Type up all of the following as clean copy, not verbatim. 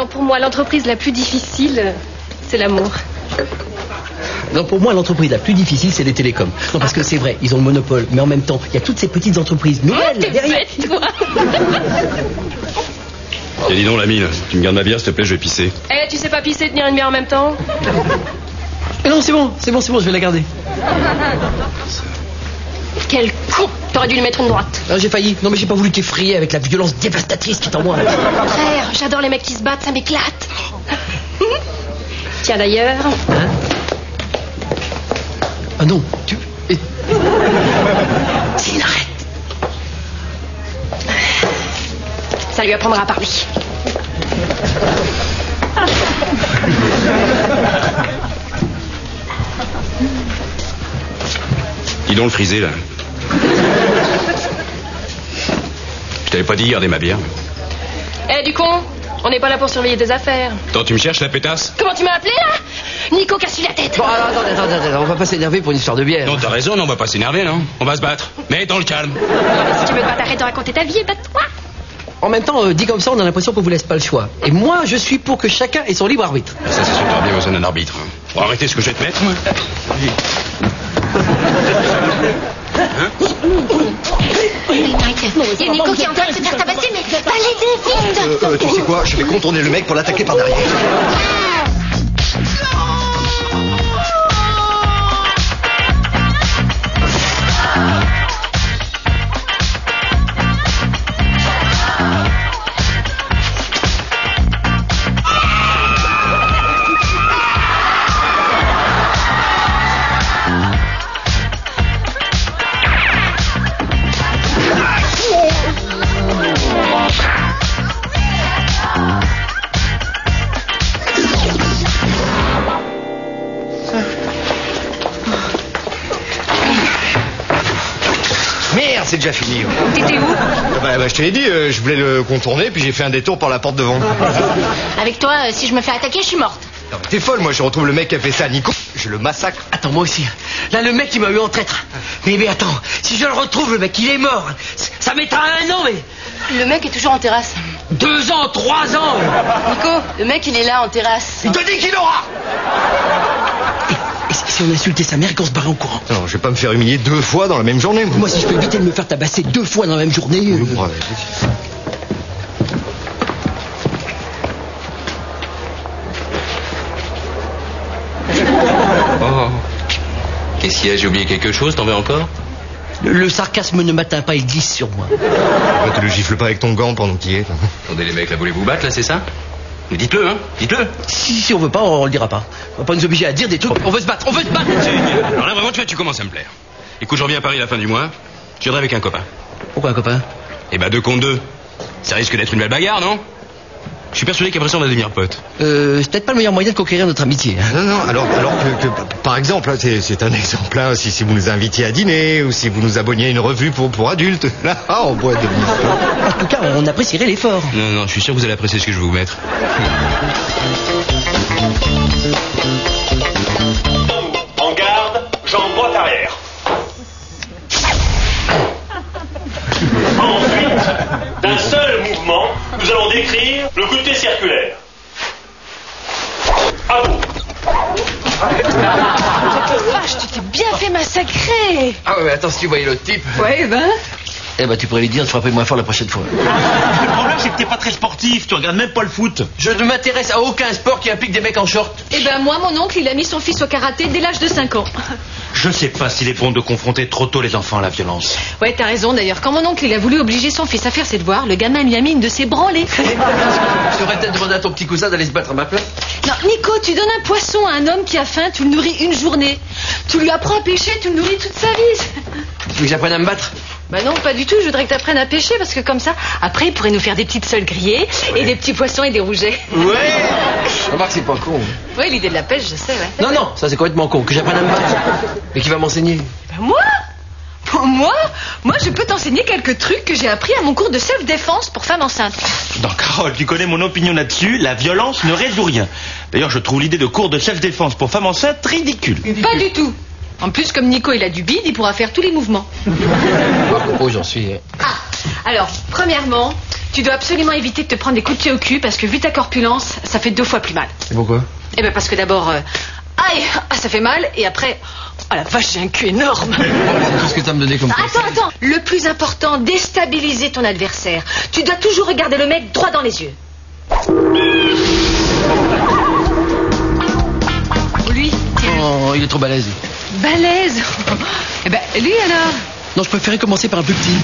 Pour moi, l'entreprise la plus difficile, c'est l'amour. Non, pour moi, l'entreprise la plus difficile, c'est les télécoms. Non, parce que c'est vrai, ils ont le monopole, mais en même temps, il y a toutes ces petites entreprises nouvelles t'es derrière. bête, toi. Et dis donc, l'ami, tu me gardes ma bière, s'il te plaît, je vais pisser. Eh, tu sais pas pisser et tenir une bière en même temps? Non, c'est bon, je vais la garder. Quel con! T'aurais dû lui mettre une droite. Ah, j'ai failli. Non, mais j'ai pas voulu t'effrayer avec la violence dévastatrice qui est en moi. Au contraire, j'adore les mecs qui se battent, ça m'éclate. Tiens d'ailleurs. Hein? Ah non, Céline, arrête. Ça lui apprendra à parler. Dis donc le frisé, là. Je t'avais pas dit garder ma bière. Eh, du con, on n'est pas là pour surveiller tes affaires. Attends, tu me cherches, la pétasse? Comment tu m'as appelé, là? Nico casse-lui la tête. Bon, alors, attends, on va pas s'énerver pour une histoire de bière. Non, t'as raison, non, on va pas s'énerver, non. On va se battre. Mais dans le calme. Si tu veux pas t'arrêter de raconter ta vie, et batte-toi. En même temps, dit comme ça, on a l'impression qu'on vous laisse pas le choix. Et moi, je suis pour que chacun ait son libre arbitre. Ça, c'est sûr, t'auras bien besoin d'un arbitre. Pour arrêter ce que je vais te mettre, moi. Il y a Nico qui est en train de se faire tabasser, mais va l'aider, vite. Tu sais quoi, je vais contourner le mec pour l'attaquer par derrière. C'est déjà fini. T'étais où? Bah, je te l'ai dit, je voulais le contourner, puis j'ai fait un détour par la porte devant. Avec toi, si je me fais attaquer, je suis morte. Non, mais t'es folle, moi je retrouve le mec qui a fait ça à Nico, je le massacre. Attends, moi aussi. Là, le mec, il m'a eu en traître. Mais attends, si je le retrouve, le mec, il est mort. Ça mettra 1 an, mais... Le mec est toujours en terrasse. 2 ans, 3 ans. Nico, le mec il est là en terrasse. Il te dit qu'il aura. Et si on insultait sa mère et qu'on se barrait en courant? Non, je vais pas me faire humilier 2 fois dans la même journée. Moi, si je peux éviter de me faire tabasser 2 fois dans la même journée... Oh. Qu'est-ce qu'il y a? J'ai oublié quelque chose? T'en veux encore? Le sarcasme ne m'atteint pas, il glisse sur moi. Pourquoi tu le gifles pas avec ton gant pendant qu'il y est? Attendez les mecs, là, voulez-vous battre, là, c'est ça? Mais dites-le, hein, dites-le. Si on veut pas, on le dira pas. On va pas nous obliger à dire des trucs. On veut se battre, Génial. Alors là, vraiment, tu commences à me plaire. Écoute, je reviens à Paris à la fin du mois. Je viendrai avec un copain. Pourquoi un copain? Eh ben, 2 contre 2. Ça risque d'être une belle bagarre, non? Je suis persuadé qu'après ça, on va devenir potes. C'est peut-être pas le meilleur moyen de conquérir notre amitié. Hein. Non, alors que par exemple, c'est un exemple, hein, si vous nous invitiez à dîner, ou si vous nous abonniez à une revue pour adultes, là, on pourrait devenir. En tout cas, on apprécierait l'effort. Non, je suis sûr que vous allez apprécier ce que je vais vous mettre. En garde, jambe droite arrière. Ensuite, d'un seul mouvement, nous allons décrire le côté circulaire. À vous. Vache, tu t'es bien fait massacrer. Ah ouais, mais attends, si tu voyais l'autre type... Ouais, ben... Eh ben, tu pourrais lui dire de frapper moins fort la prochaine fois. Le problème, c'est que t'es pas très sportif, tu regardes même pas le foot. Je ne m'intéresse à aucun sport qui implique des mecs en short. Eh ben, moi, mon oncle, il a mis son fils au karaté dès l'âge de 5 ans. Je sais pas s'il est bon de confronter trop tôt les enfants à la violence. Ouais, t'as raison, d'ailleurs. Quand mon oncle, il a voulu obliger son fils à faire ses devoirs, le gamin lui a mis une de ses branlées. Tu aurais peut-être demandé à ton petit cousin d'aller se battre à ma place. Non, Nico, tu donnes un poisson à un homme qui a faim, tu le nourris une journée. Tu lui apprends à pêcher, tu le nourris toute sa vie. Tu veux que j'apprenne à me battre? Bah non, pas du tout, je voudrais que t'apprennes à pêcher, parce que comme ça, après, il pourrait nous faire des petites soles grillées, et des petits poissons et des rougets. Ouais. Remarque, c'est pas con. Ouais, l'idée de la pêche, je sais, ouais. Non, ça c'est complètement con. Que j'apprenne à me battre. Mais qui va m'enseigner? Bah moi, je peux t'enseigner quelques trucs que j'ai appris à mon cours de self-défense pour femmes enceintes. Non, Carole, tu connais mon opinion là-dessus, la violence ne résout rien. D'ailleurs, je trouve l'idée de cours de self-défense pour femmes enceintes ridicule. Pas du tout. En plus, comme Nico, il a du bide, il pourra faire tous les mouvements. J'en suis... Ah, Alors, premièrement, tu dois absolument éviter de te prendre des coups de pied au cul parce que vu ta corpulence, ça fait 2 fois plus mal. Et pourquoi? Eh ben parce que d'abord, aïe, ça fait mal, et après, oh la vache, j'ai un cul énorme. Qu'est-ce que t'as me donné comme Attends. Le plus important, déstabiliser ton adversaire. Tu dois toujours regarder le mec droit dans les yeux. Lui, Oh, il est trop balèze. balèze. Eh ben, lui alors. Non, je préférais commencer par un plus petit.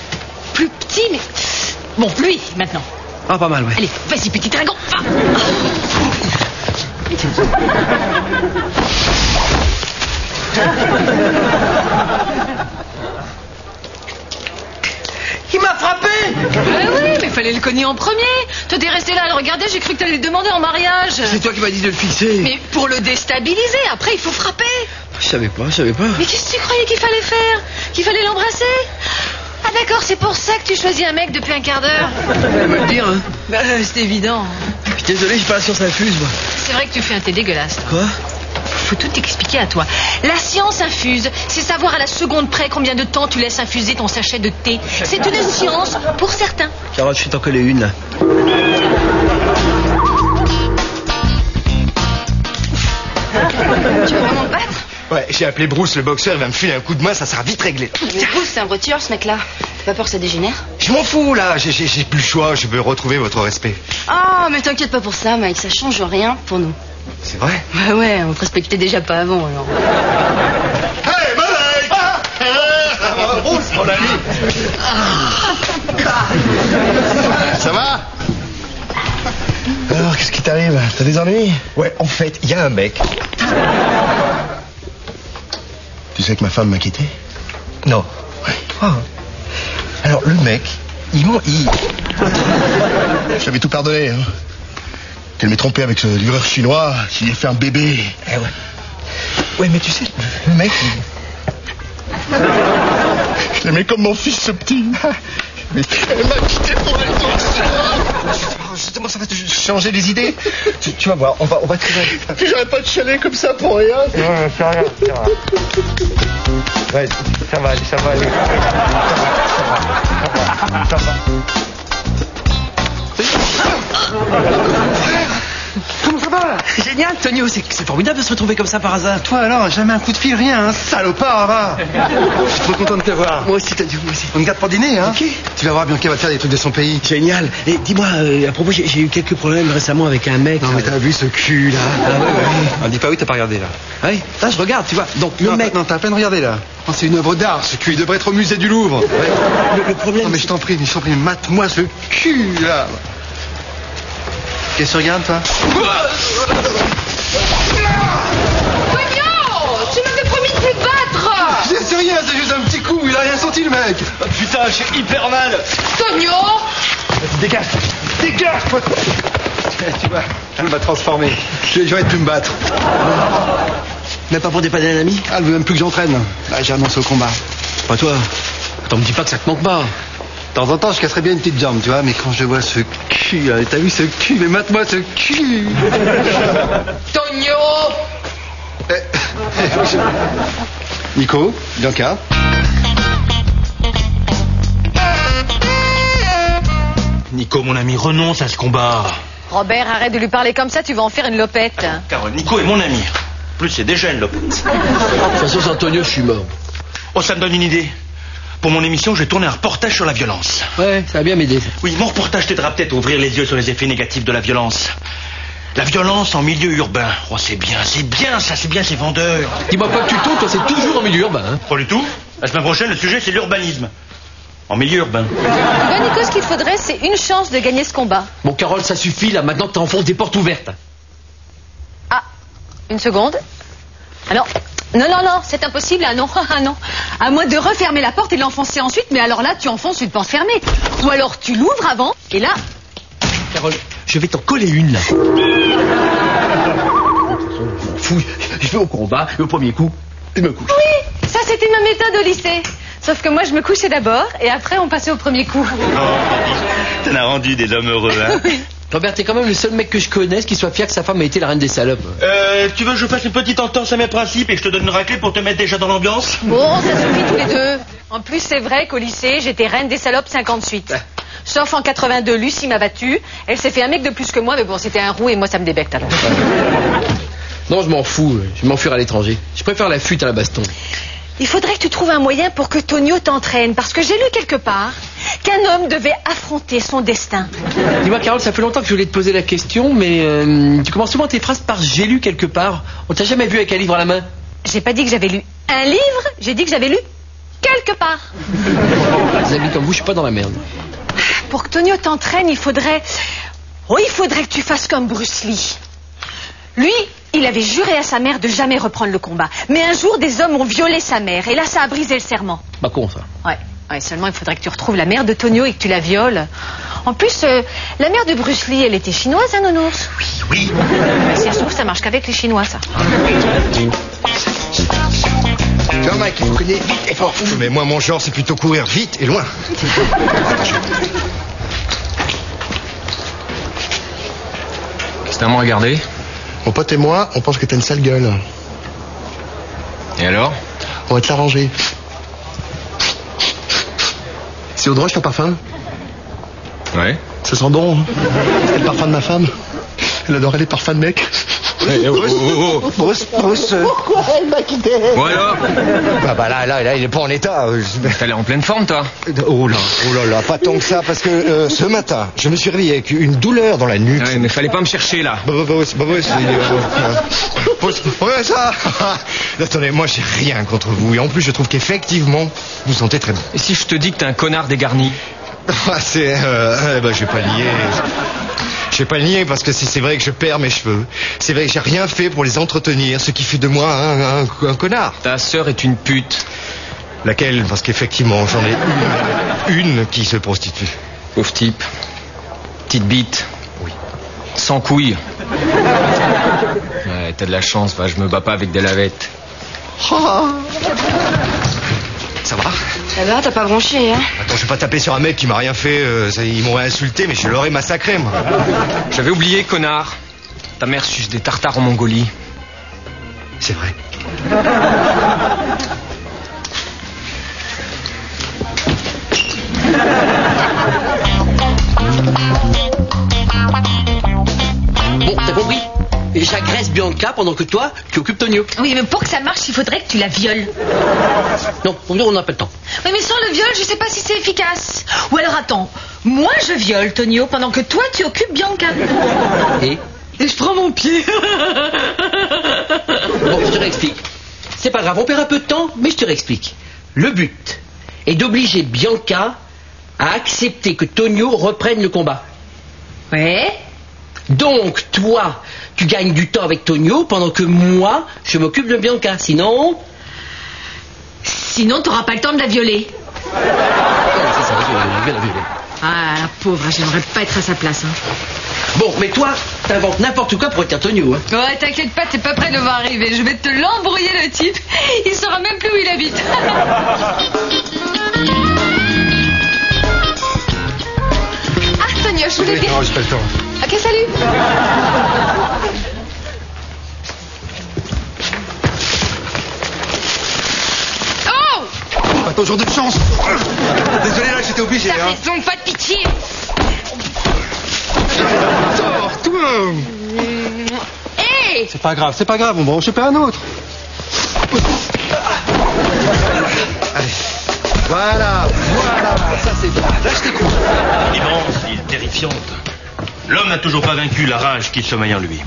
Plus petit, mais... Bon, lui, maintenant. Ah, pas mal, ouais. Allez, vas-y, petit dragon. Va. Il m'a frappé! Oui, mais fallait le cogner en premier. Toi, t'es resté là à le regarder, j'ai cru que t'allais le demander en mariage. C'est toi qui m'as dit de le fixer. Mais pour le déstabiliser, après, il faut frapper. Je savais pas. Mais qu'est-ce que tu croyais qu'il fallait faire? Qu'il fallait l'embrasser? Ah d'accord, c'est pour ça que tu choisis un mec depuis un quart d'heure. Elle me le dire, hein. Bah, c'est évident. Je suis désolé, j'ai pas la science infuse, moi. C'est vrai que tu fais un thé dégueulasse. Quoi? Faut tout t'expliquer à toi. La science infuse, c'est savoir à la seconde près combien de temps tu laisses infuser ton sachet de thé. C'est une science pour certains. Carotte, je suis t'en coller une, là. Tu veux vraiment te battre? Ouais, j'ai appelé Bruce, le boxeur, il va me filer un coup de main, ça sera vite réglé. Mais Bruce, c'est un vrai tueur, ce mec-là. T'as pas peur que ça dégénère? Je m'en fous, là, j'ai plus le choix, je veux retrouver votre respect. Ah, mais t'inquiète pas pour ça, Mike, ça change rien pour nous. C'est vrai? Bah ouais, on te respectait déjà pas avant, alors. Hey, Mike! Bruce, mon ami! Ça va? Alors, qu'est-ce qui t'arrive? T'as des ennuis? Ouais, en fait, il y a un mec. Tu sais que ma femme m'a quitté? Non. Ouais. Oh. Alors, le mec, il... J'avais tout pardonné, hein. Qu'elle m'ait trompé avec ce livreur chinois, qui lui a fait un bébé. Eh ouais. Ouais, mais tu sais, le mec, Je l'aimais comme mon fils, ce petit. Mais elle m'a quitté pour aller dans le chinois. Justement, ça va te changer les idées. Tu vas voir, on va trouver. Puis j'aurais pas de chialer comme ça pour rien. Non, c'est rien, c'est rien. Ouais, ça va aller. Ça va. Comment ça va? Génial, Tonio, c'est formidable de se retrouver comme ça par hasard. Toi alors, jamais un coup de fil, rien, hein, salopard, va. Je suis trop content de te voir. Moi aussi, Tonio, moi aussi. On te garde pour dîner, hein. Ok. Tu vas voir, Bianca va te faire des trucs de son pays. Génial. Et dis-moi, à propos, j'ai eu quelques problèmes récemment avec un mec. Non, mais t'as vu ce cul, là? Ah ouais. Ah, dis pas oui, t'as pas regardé, là. Oui, là, je regarde, tu vois. Donc, le Non, mec... non, t'as à peine regardé, là. Oh, c'est une œuvre d'art, ce cul. Il devrait être au musée du Louvre. Ouais. Le problème... Non, mais je t'en prie, mate-moi ce cul, là. Qu'est-ce que tu regardes, toi? Tu m'avais promis de te battre. C'est rien, c'est juste un petit coup, il a rien senti, le mec. Oh, putain, j'ai hyper mal. Tonio. Vas-y, dégage, toi. Tu vois, elle m'a transformé. Je vais plus me battre. Même pas pour dépanner un ami? Elle veut même plus que j'entraîne. Là, j'ai annoncé au combat. Pas toi. Attends, me dis pas que ça te manque pas. De temps en temps, je casserais bien une petite jambe, tu vois, mais quand je vois ce cul, là, t'as vu ce cul, mais mate-moi ce cul. Tonio. Nico, Bianca. Nico, mon ami, renonce à ce combat. Robert, arrête de lui parler comme ça, tu vas en faire une lopette. Car Nico est mon ami. En plus, c'est déjà une lopette. De toute façon, sans Antonio, je suis mort. Oh, ça me donne une idée. Pour mon émission, je vais tourner un reportage sur la violence. Ouais, ça va bien m'aider. Oui, mon reportage t'aidera peut-être à ouvrir les yeux sur les effets négatifs de la violence. La violence en milieu urbain. Oh, c'est bien, ça, c'est bien, c'est vendeur. Dis-moi pas que tu tournes, toi, c'est toujours en milieu urbain, hein. Pas du tout. La semaine prochaine, le sujet, c'est l'urbanisme. En milieu urbain. Ben, Nico, ce qu'il faudrait, c'est une chance de gagner ce combat. Bon, Carole, ça suffit, là, maintenant que t'enfonces des portes ouvertes. Ah, une seconde. Alors, non, c'est impossible, ah non, ah non. À moins de refermer la porte et de l'enfoncer ensuite, mais alors là, tu enfonces une porte fermée. Ou alors tu l'ouvres avant, et là... Carole, je vais t'en coller une, là. Je m'en fous, je vais au combat, et au premier coup, je me couche. Oui, ça c'était ma méthode au lycée. Sauf que moi, je me couchais d'abord, et après, on passait au premier coup. T'en as rendu des hommes heureux, hein. Robert, t'es quand même le seul mec que je connaisse qui soit fier que sa femme a été la reine des salopes. Tu veux que je fasse une petite entorse à mes principes et que je te donne une raclée pour te mettre déjà dans l'ambiance? Bon, ça suffit tous les deux. En plus, c'est vrai qu'au lycée, j'étais reine des salopes 58. Sauf en 82, Lucie m'a battue. Elle s'est fait un mec de plus que moi, mais bon, c'était un roux et moi, ça me débecte alors. Non, je m'en fous. Je vais m'enfuir à l'étranger. Je préfère la fuite à la baston. Il faudrait que tu trouves un moyen pour que Tonio t'entraîne, parce que j'ai lu quelque part qu'un homme devait affronter son destin. Dis-moi, Carole, ça fait longtemps que je voulais te poser la question, mais tu commences souvent tes phrases par « j'ai lu quelque part ». On t'a jamais vu avec un livre à la main? J'ai pas dit que j'avais lu un livre, j'ai dit que j'avais lu quelque part. Des amis comme vous, je suis pas dans la merde. Pour que Tonio t'entraîne, il faudrait que tu fasses comme Bruce Lee. Lui, il avait juré à sa mère de jamais reprendre le combat. Mais un jour, des hommes ont violé sa mère. Et là, ça a brisé le serment. Pas con, ça. Ouais, seulement il faudrait que tu retrouves la mère de Tonio et que tu la violes. En plus, la mère de Bruce Lee, elle était chinoise, hein, nounours? Oui. Si ça se trouve, ça marche qu'avec les Chinois, ça. Tu vois, Mike, il faut cogner vite et fort. Mais moi, mon genre, c'est plutôt courir vite et loin. C'est à moi à regarder. Mon pote et moi, on pense que t'as une sale gueule. Et alors? On va te l'arranger. C'est Audroche, ton parfum? Ouais. Ça sent bon, hein? C'est le parfum de ma femme. Elle adorait les parfums de mecs. Bruce. Pourquoi elle m'a quitté? Bon alors? Bah là, il est pas en état. T'as l'air en pleine forme, toi. Oh là, pas tant que ça, parce que ce matin, je me suis réveillé avec une douleur dans la nuque. Ouais, mais fallait pas me chercher, là. Ouais, ça. Attendez, moi, j'ai rien contre vous. Et en plus, je trouve qu'effectivement, vous sentez très bon. Et si je te dis que t'es un connard dégarni? Je vais pas lier. Je vais pas le nier parce que c'est vrai que je perds mes cheveux. C'est vrai que j'ai rien fait pour les entretenir, ce qui fait de moi un connard. Ta sœur est une pute. Laquelle? Parce qu'effectivement, j'en ai une qui se prostitue. Pauvre type. Petite bite. Oui. Sans couilles. Ouais, t'as de la chance, va, je me bats pas avec des lavettes. Ça va? Ça va, t'as pas bronché, hein? Attends, je vais pas taper sur un mec qui m'a rien fait. Ils m'auraient insulté, mais je l'aurais massacré, moi. J'avais oublié, connard. Ta mère suce des tartares en Mongolie. C'est vrai. Bon, t'as compris? J'agresse Bianca pendant que toi, tu occupes Tonio. Oui, mais pour que ça marche, il faudrait que tu la violes. Non, on n'a pas le temps. Oui, mais sans le viol, je sais pas si c'est efficace. Ou alors attends, moi je viole Tonio pendant que toi tu occupes Bianca. Et je prends mon pied. Bon, je te réexplique. C'est pas grave, on perd un peu de temps, mais je te réexplique. Le but est d'obliger Bianca à accepter que Tonio reprenne le combat. Ouais. Donc, toi, tu gagnes du temps avec Tonio pendant que moi, je m'occupe de Bianca. Sinon, t'auras pas le temps de la violer. c'est ça, je vais la violer. Ah, la pauvre, j'aimerais pas être à sa place. Hein. Bon, mais toi, t'inventes n'importe quoi pour être Tonio. Hein. Ouais, t'inquiète pas, t'es pas près de le voir arriver. Je vais te l'embrouiller, le type. Il saura même plus où il habite. Ah, Tonio, je voulais dire... Non, j'ai pas le temps. Ok, salut. Oh! Attends, jour de chance. Désolé, là, j'étais obligé. T'as raison, pas de pitié. Sors, toi. Hé! C'est pas grave, on va en choper un autre. Allez. Voilà. Ça, c'est bien. Là, je t'écoute. Immense, il est terrifiante. L'homme n'a toujours pas vaincu la rage qui sommeille en lui.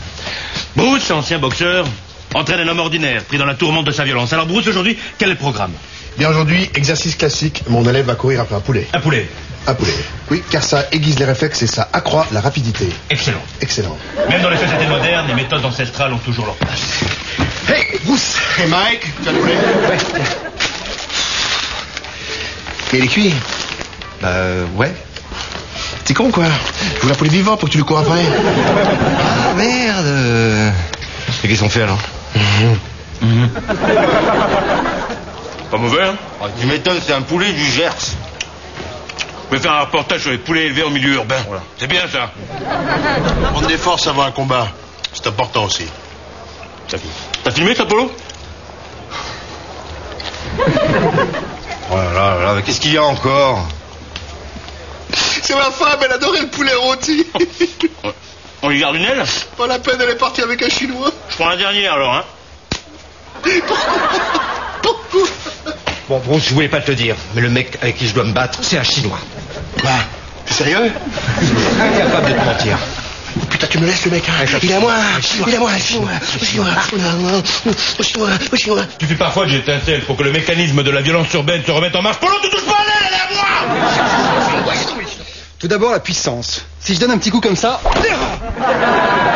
Bruce, ancien boxeur, entraîne un homme ordinaire, pris dans la tourmente de sa violence. Alors Bruce, aujourd'hui, quel est le programme? Bien, aujourd'hui, exercice classique. Mon élève va courir après un poulet. Un poulet. Un poulet. Oui, car ça aiguise les réflexes et ça accroît la rapidité. Excellent. Excellent. Même dans les sociétés modernes, les méthodes ancestrales ont toujours leur place. Hey, Bruce. Hey, Mike. Tu as le poulet? Ouais. Mais il est cuit. Ouais. T'es con, quoi? Je veux la poulet vivant pour que tu lui cours après. Ah, merde. Et qu'est-ce qu'on fait, alors? Pas mauvais, hein? Tu m'étonnes, c'est un poulet du Gers. Vous pouvez faire un reportage sur les poulets élevés en milieu urbain. Voilà. C'est bien, ça. Prendre des forces avant un combat, c'est important aussi. T'as filmé, ça, Polo? Oh là là, mais qu'est-ce qu'il y a encore? C'est ma femme, elle adorait le poulet rôti. On lui garde une aile? Pas la peine, elle est partie avec un Chinois. Je prends la dernière alors, hein. Pourquoi? Bon, Bruce, je voulais pas te le dire, mais le mec avec qui je dois me battre, c'est un Chinois. Quoi? T'es sérieux? Incapable de te mentir. Putain, tu me laisses le mec, hein. Il est à moi. Il est à moi, Chinois. Chinois. Suffit parfois que j'étincelle pour que le mécanisme de la violence urbaine se remette en marche. Polo, tu touches pas à l'aile, elle est à moi! Tout d'abord, la puissance. Si je donne un petit coup comme ça,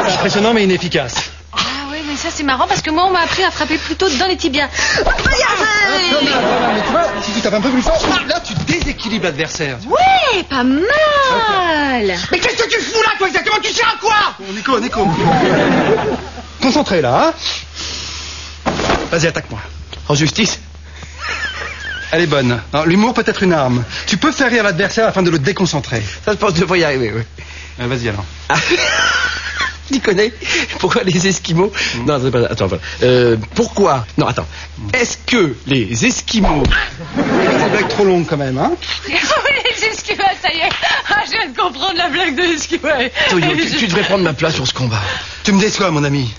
c'est impressionnant mais inefficace. Ah oui, mais ça c'est marrant parce que moi on m'a appris à frapper plutôt dans les tibias. Non, mais tu vois, si tu tapes un peu plus fort, là tu déséquilibres l'adversaire. Ouais, pas mal. Mais qu'est-ce que tu fous là, toi, exactement? Tu sers à quoi? Nico. Concentré, là, hein? Vas-y, attaque-moi. En justice? Elle est bonne. Non, l'humour peut être une arme. Tu peux faire rire l'adversaire afin de le déconcentrer. Ça, je pense que je devrais y arriver, oui. Vas-y, alors. Tu connais pourquoi les Esquimaux... Non, c'est pas... Attends. Pourquoi... Non, attends. Est-ce que les Esquimaux... C'est une blague trop longue, quand même, hein? Les Esquimaux, ça y est. Ah, je viens de comprendre la blague de Esquimaux. Tonio, tu devrais prendre ma place sur ce combat. Tu me déçois, mon ami.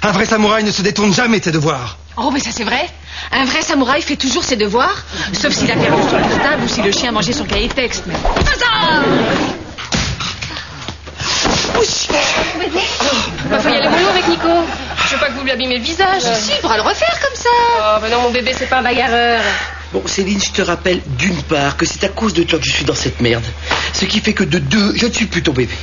Un vrai samouraï ne se détourne jamais de ses devoirs. Oh, mais ça c'est vrai. Un vrai samouraï fait toujours ses devoirs, sauf s'il a perdu son cartable ou si le chien a mangé son cahier de texte. Mais... Bah, faut y aller mollo avec Nico. Je veux pas que vous lui abîmez le visage. Si, il pourra le refaire comme ça. Oh, bah non, mon bébé, c'est pas un bagarreur. Bon, Céline, je te rappelle d'une part que c'est à cause de toi que je suis dans cette merde. Ce qui fait que de deux, je ne suis plus ton bébé.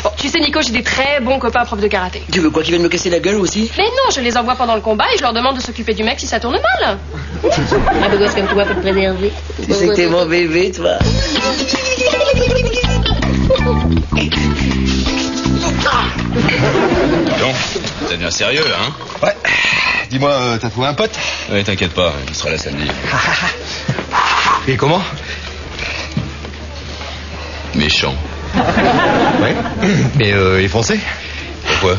Bon, tu sais, Nico, j'ai des très bons copains profs de karaté. Tu veux quoi, qu'ils viennent me casser la gueule aussi? Mais non, je les envoie pendant le combat et je leur demande de s'occuper du mec si ça tourne mal. Un beau gosse comme toi peut te préserver. Tu sais que t'es mon bébé, toi. Bon, ça devient sérieux, là, hein? Ouais. Dis-moi, t'as trouvé un pote? Ouais, t'inquiète pas, il sera là samedi. Et comment? Méchant. Ouais. Mais il est français? Pourquoi?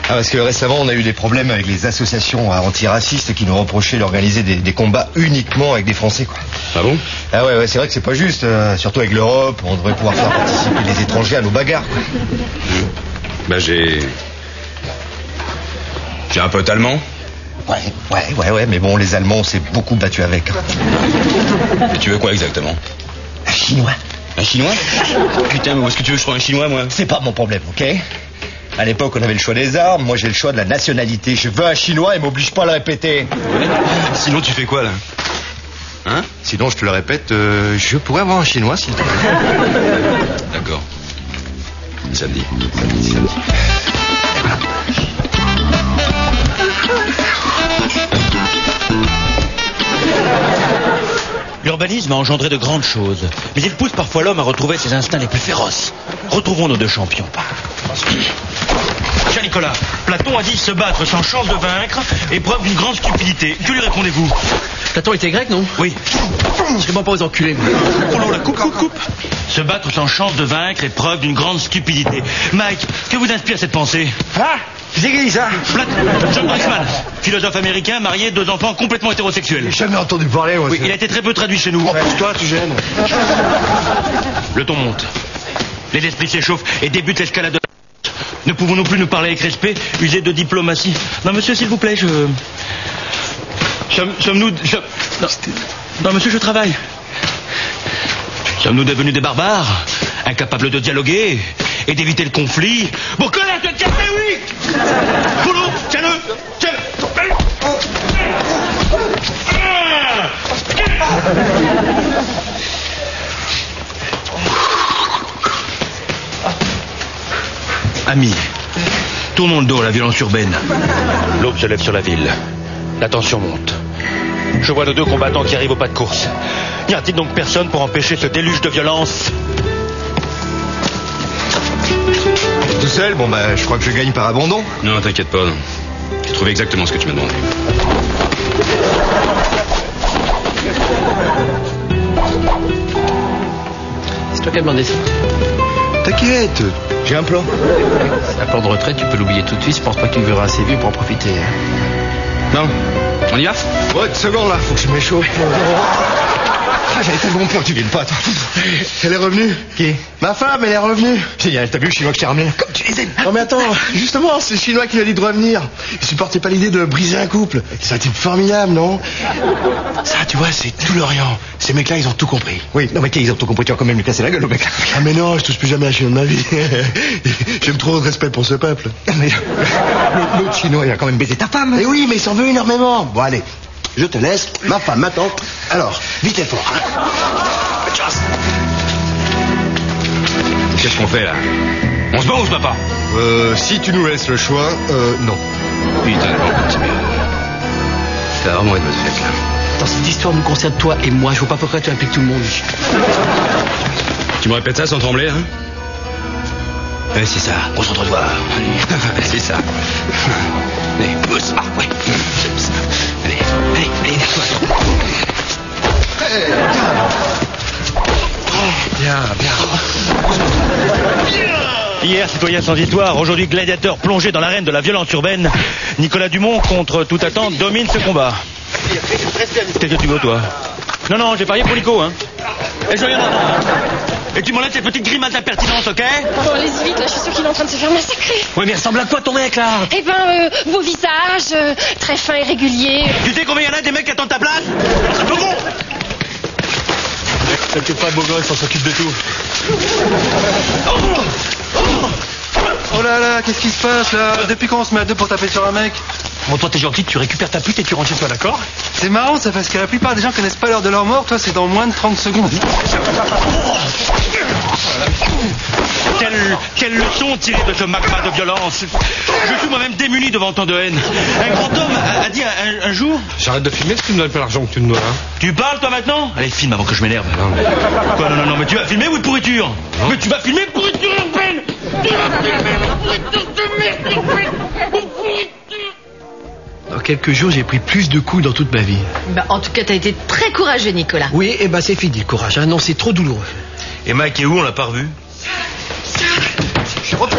Ah, parce que récemment, on a eu des problèmes avec les associations antiracistes qui nous reprochaient d'organiser des combats uniquement avec des Français, quoi. Ah bon? Ah ouais, c'est vrai que c'est pas juste. Surtout avec l'Europe, on devrait pouvoir faire participer les étrangers à nos bagarres, quoi. Bah, j'ai un pote allemand. Ouais, mais bon, les Allemands, on s'est beaucoup battu avec. Et tu veux quoi exactement? Un Chinois. Un Chinois? Putain, mais où est-ce que tu veux que je sois un Chinois, moi? C'est pas mon problème, ok? À l'époque, on avait le choix des armes. Moi, j'ai le choix de la nationalité. Je veux un Chinois et m'oblige pas à le répéter. Sinon, tu fais quoi, là? Hein? Sinon, je te le répète, je pourrais avoir un Chinois, s'il te plaît. D'accord. Samedi. L'urbanisme a engendré de grandes choses, mais il pousse parfois l'homme à retrouver ses instincts les plus féroces. Retrouvons nos deux champions. Cher Nicolas, Platon a dit se battre sans chance de vaincre est preuve d'une grande stupidité. Que lui répondez-vous? Platon était grec, non? Oui. Je réponds pas aux enculés. Oh là, coupe. Se battre sans chance de vaincre est preuve d'une grande stupidité. Mike, que vous inspire cette pensée? Ah, c'est qui ça? John Brickman, philosophe américain, marié, 2 enfants complètement hétérosexuels. J'ai jamais entendu parler, moi. Oui, il a été très peu traduit chez nous. Toi, tu gênes. Le ton monte. Les esprits s'échauffent et débute l'escalade. Ne pouvons-nous plus nous parler avec respect, user de diplomatie? Non, monsieur, s'il vous plaît, Sommes-nous... Non, monsieur, je travaille. Sommes-nous devenus des barbares, incapables de dialoguer et d'éviter le conflit? Bon, connaître le café, oui! Boulot, tiens-le! Amis, tournons le dos à la violence urbaine. L'aube se lève sur la ville. La tension monte. Je vois nos 2 combattants qui arrivent au pas de course. N'y a-t-il donc personne pour empêcher ce déluge de violence? Tout seul? Bon, bah, je crois que je gagne par abandon. Non, t'inquiète pas. J'ai trouvé exactement ce que tu m'as demandé. C'est toi qui as demandé ça. T'inquiète, j'ai un plan. Un plan de retraite, tu peux l'oublier tout de suite. Je pense pas que tu verras assez vieux pour en profiter. Non, on y va? Ouais, 2 secondes là, faut que je m'échauffe. Ah, j'avais tellement peur que tu viennes pas, toi. Elle est revenue. Qui? Ma femme, elle est revenue. Génial, t'as vu le chinois que je t'ai ramené? Comme tu les aimes. Non mais attends, justement, c'est le chinois qui lui a dit de revenir. Il supportait pas l'idée de briser un couple. C'est un type formidable, non? Ça, tu vois, c'est tout l'Orient. Ces mecs-là, ils ont tout compris. Oui, non mais ils ont tout compris, tu vas quand même lui casser la gueule, le mec. Ah mais non, je touche plus jamais à la Chine de ma vie. J'ai trop de respect pour ce peuple. Mais l'autre chinois, il a quand même baisé ta femme. Eh oui, mais il s'en veut énormément. Bon, allez. Je te laisse, ma femme m'attend. Alors, vite et fort. Qu'est-ce qu'on fait là? On se bat ou on se bat pas? Si tu nous laisses le choix, non. Putain, ça va vraiment être votre fête là. Dans cette histoire nous concerne toi et moi, je vois pas pourquoi tu impliques tout le monde. Tu me répètes ça sans trembler, hein? Ouais, c'est ça, concentre-toi. C'est ça. Allez, pousse. Ah, ouais. Allez, lève-toi. Bien. Hier, citoyen sans histoire, aujourd'hui gladiateur plongé dans l'arène de la violence urbaine, Nicolas Dumont, contre toute attente, domine ce combat. Qu'est-ce que tu veux, toi? Non, j'ai parié pour Nico, hein. Et je viens d'entendre. Et tu m'enlèves tes petites grimaces d'impertinence, ok? Bon, allez-y vite, là, je suis sûre qu'il est en train de se faire massacrer. Ouais, mais il ressemble à quoi ton mec là? Eh ben, beau visage, très fin et régulier. Tu sais combien il y en a des mecs qui attendent ta place? Bon. T'inquiète pas, beau gosse, on s'occupe de tout. Oh là là, qu'est-ce qui se passe là? Depuis quand on se met à deux pour taper sur un mec? Bon, toi t'es gentil, tu récupères ta pute et tu rentres chez toi, d'accord? C'est marrant ça, parce que la plupart des gens connaissent pas l'heure de leur mort. Toi, c'est dans moins de 30 secondes. Quelle leçon tirée de ce magma de violence. Je suis moi-même démuni devant tant de haine. Un grand homme a dit un jour... J'arrête de filmer parce que tu me donnes pas l'argent que tu me dois, hein. Tu parles toi maintenant? Allez, filme avant que je m'énerve. Quoi, non, mais tu vas filmer ou pourriture? Non. Mais tu vas filmer pourriture urbaine. Tu vas filmer pourriture de merde. Dans quelques jours, j'ai pris plus de coups dans toute ma vie. Bah, en tout cas, t'as été très courageux, Nicolas. Oui, et c'est fini le courage. Hein. Non, c'est trop douloureux. Et Mike est où? On l'a pas revu. Je reprends.